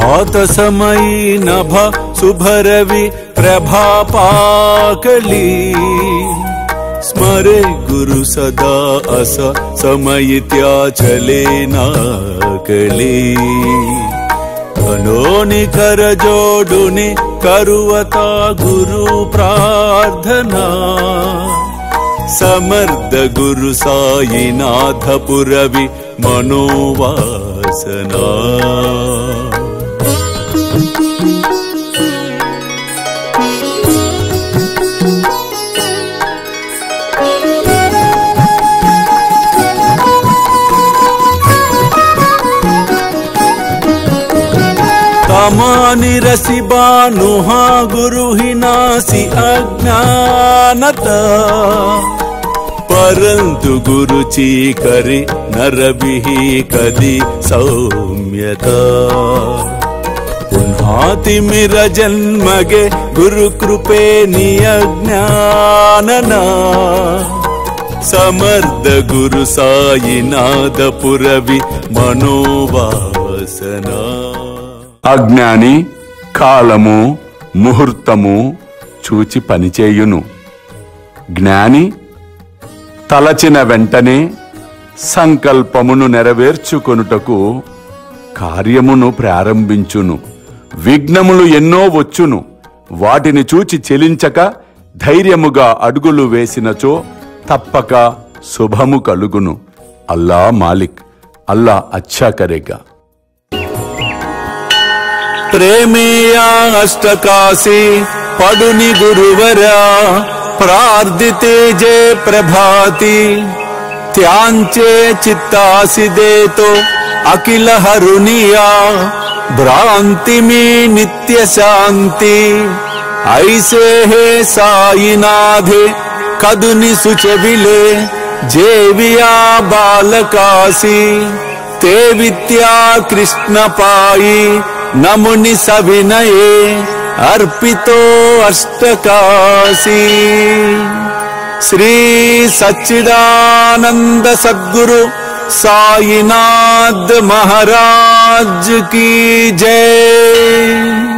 प्रातसमयी नभ शुभरवि प्रभापाकली स्मरे गुरु सदा अस समयित्या चले नाकली मनोनि कर जोडुनि करुवता गुरु प्रार्थना समर्थ गुरु साईनाथ पुरवि मनोवासना तमानि रसि बानुहा गुरु ही नासी अज्ञानता परंतु गुरु चीकरि नरबिहि कदि सौम्यता पुन्हातिमिर जन्मगे गुरु कृपे नियज्ञानना समर्थ गुरु साईनाथ पुरवि मनोवासना అజ్ఞాని కాలము ముహూర్తము చూచి పనిచేయును. జ్ఞాని తలచిన వెంటనే సంకల్పమును నెరవేర్చుకొనుటకు కార్యమును ప్రారంభించును. విఘ్నములు ఎన్నో వచ్చును, వాటిని చూచి చెలించక ధైర్యముగా అడుగులు వేసినచో తప్పక శుభము కలుగును. అల్లా మాలిక్, అల్లా అచ్చా కరేగా. प्रेमेया अष्टकाशी पडुनि गुरुवरा प्रार्थिते जय प्रभाती त्यांचे चित्तासी देतो अखिल हरुनिया भ्रांति में नित्य शांति ऐसे है साईनाथे कदुनि सुचविले जेविया बालकाशी ते विद्या कृष्ण पाई नमुनि सविनये अर्पितो अष्टकाशी श्री सच्चिदानंद सद्गुरु साईनाथ महाराज की जय।